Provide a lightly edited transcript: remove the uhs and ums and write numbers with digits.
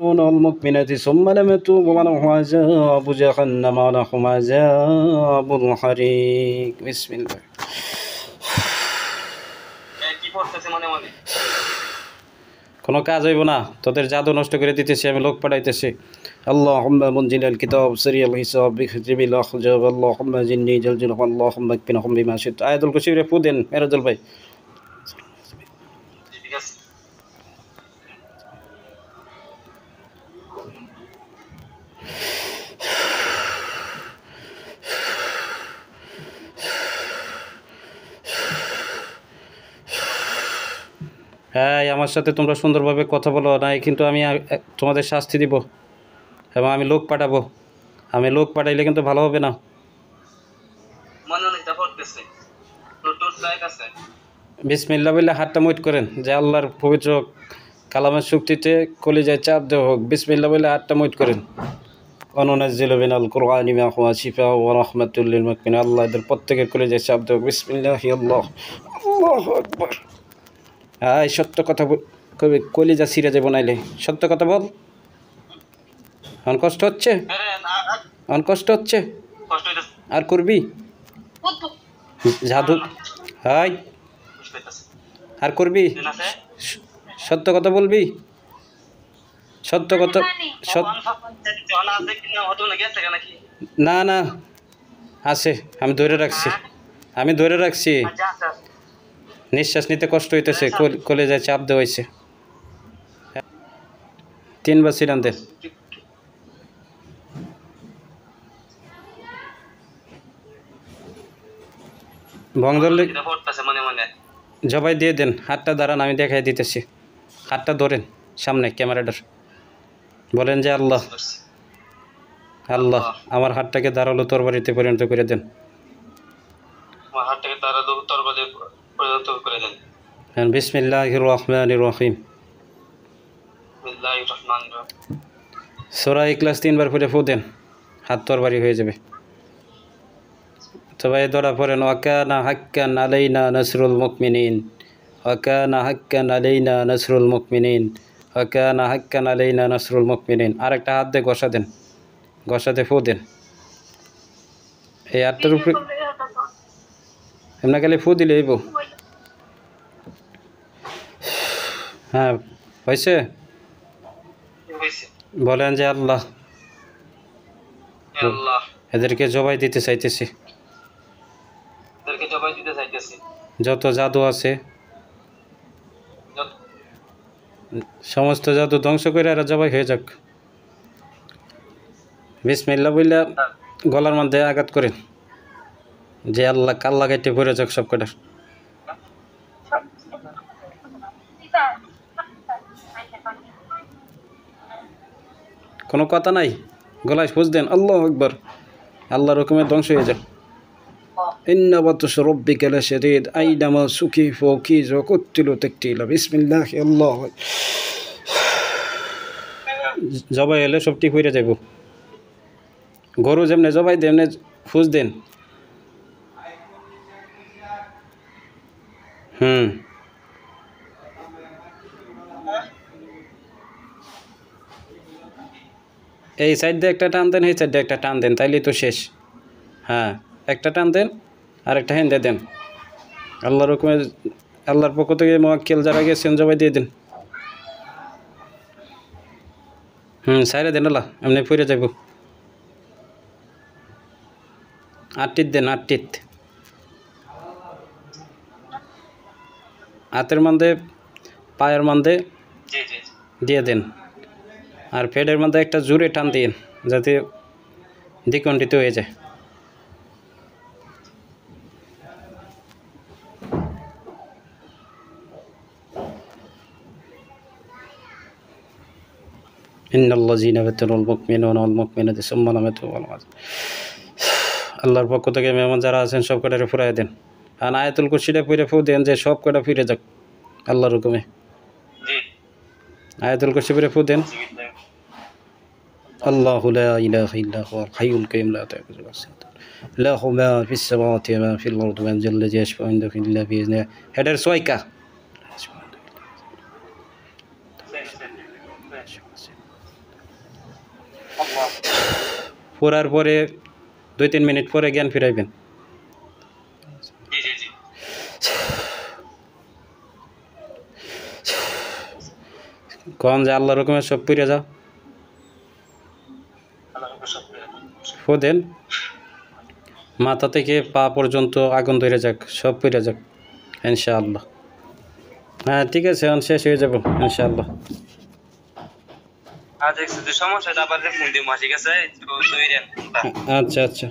والمؤمنات ثم لم يتوبوا ولهم عذاب جهنم ولهم عذاب الحريق بسم الله কোনো কাজ হইব না তোদের জাদু নষ্ট করে দিতেছি আমি লোক পাঠাইতেছি আল্লাহুম্মা মুনজিলাল কিতাব সিরিয়াল হিসাব বিখিজিবিল আখজাব আল্লাহুম্মা জিন্নি জালজিল আল্লাহুম্মা কফিনহুম বিমা শিত আয়াতুল কুরসিরে ফুদেন মেরাজুল ভাই ঠিক আছে হ্যাঁ আমার সাথে তোমরা সুন্দরভাবে কথা বলো নাই কিন্তু আমি তোমাদের শাস্তি দিব এবং আমি লোক পাঠাবো আমি লোক পাঠাইলে কিন্তু ভালো হবে না বিসমিল্লাহ বলে হাতটা মুট করেন যে আল্লাহর পবিত্র কালামের শক্তিতে কলিজায় চাপ দেওয়া হোক বিসমিল্লাহ বলে হাতটা মুট করেন অনুনাজ্জিলু মিনাল কুরআনি মা হুয়া শিফাউ ওয়া রাহমাতুল লিল মুমিনিন আল্লাহ এদের প্রত্যেকের কলিজায় চাপ দেওয়া হোক বিসমিল্লাহি আল্লাহু আকবার এই সত্য কথা কবি কলিজা ছিঁড়ে যাবো নাইলে সত্য কথা বল অন কষ্ট হচ্ছে অন কষ্ট হচ্ছে আর করবি জাদু হাই আর করবি সত্য কথা বলবি সত্য কথা না না আছে আমি ধরে রাখছি নিঃশ্বাস নিতে কষ্ট হইতেছে কলেজায় চাপ দেওয়া হয়েছে 3 বার ছিলাম দেন ভং ধরলে জবাই দিয়ে দেন হাতটা দাঁড়ান আমি দেখাই দিতেছি হাতটা ধরেন সামনে ক্যামেরাটার বলেন যে আল্লাহ আল্লাহ আমার হাতটাকে ধারালো তরবারিতে পরিণত করে দেন আমার হাতটাকে ধারালো তরবারিতে পরিণত করে দেন হ্যাঁ বিসমিল্লাহির রহমানির রহিম বিসমিল্লাহির রহমানির রহিম সূরা ইখলাস 3 বার পড়ে ফু দেন হাত তরবারি হয়ে যাবে সবাই দরা পড়েন ওয়াকানা হাক্কান আলাইনা নাসরুল মুমিনিন ওয়াকানা হাক্কান আলাইনা নাসরুল মুমিনিন ওয়াকানা হাক্কান আলাইনা নাসরুল মুমিনিন আরেকটা হাত দিয়ে ঘষা দেন ঘষাতে ফু দেন এই হাতটার উপরে এমনি খালি ফু দিলে হইব হ্যাঁ হয়েছে বলেন যে আল্লাহ এদেরকে জবাই দিতে চাইতেছি যত জাদু আছে সমস্ত জাদু ধ্বংস করে এরা জবাই হয়ে যাক বিসমিল্লাহ বললে গলার মধ্যে আঘাত করেন যে আল্লাহ কাল্লা গাইতে ভরে যাক সব কটার কোনো কথা নাই গলায় ফুঁস দেন আল্লাহু আকবার আল্লাহর হুকুমে ধ্বংস হয়ে যাক ইন্না বাতশা রাব্বিকা লাশাদীদ আইনামা সুকিফু কিজ ওয়া কুতিলু তাকতিলা বিসমিল্লাহ আল্লাহ জবাই এলে সব ঠিক হয়ে যাইব গরু যেমনে জবাই দেন ফুঁস দেন এই সাইড দিয়ে একটা টান দেন এই সাইড দিয়ে একটা টান দেন তাইলেই তো শেষ হ্যাঁ একটা টান দেন আর একটা হেন্দে দেন আল্লাহর হুকুমে আল্লাহর পক্ষ থেকে মুয়াক্কিল যারা গেছেন জবাই দিয়ে দেন সাইরে দেন আল্লাহ এমনি ফিরে যাব আটটিত দেন আটটিত হাতের মধ্যে পায়ের মধ্যে দিয়ে দেন আর পেটের মধ্যে একটা জোরে টান দিন যাতে দ্বিকণ্ঠিত হয়ে যায় ইন্নাল্লাযীনা ফাতানুল মুমিনুনা ওয়াল মুমিনাতি সুম্মা লাম ইয়াতুবু আল্লাহর পক্ষ থেকে মেহমান যারা আছেন সব কটারে ফুরাই দেন আর আয়াতুল কুরসিটা পড়ে ফু দেন যে সব কটা ফিরে যাক আল্লাহর হুকুমে আয়াতুল কুরসি পড়ে ফু দেন আল্লাহু লা ইলাহা ইল্লা হুয়াল হাইয়ুল কাইয়্যুম লা তা'খুযুহু সিনাতুন লাহু মা ফিস সামাওয়াতি ওয়া মা ফিল আরদি ওয়া জাল্লা ইয়াশফা'u ইনদাহু ইল্লা বিইذনিহি হেডার সোয়াইকা পড়ার পরে 2-3 মিনিট পরে জ্ঞান ফিরাইবেন। জি জি জি কন যে আল্লাহর হুকুমে সব পুড়ে যাও, আল্লাহর সব ফু দেন, মাথা থেকে পা পর্যন্ত আগুন ধরে যাক, সব পুড়ে যাক ইনশাআল্লাহ। হ্যাঁ ঠিক আছে, এখন শেষ হয়ে যাব ইনশাআল্লাহ। আচ্ছা যদি সমস্যা হয় আবার ফোন দিই, ঠিক আছে? তো তৈরি আচ্ছা আচ্ছা।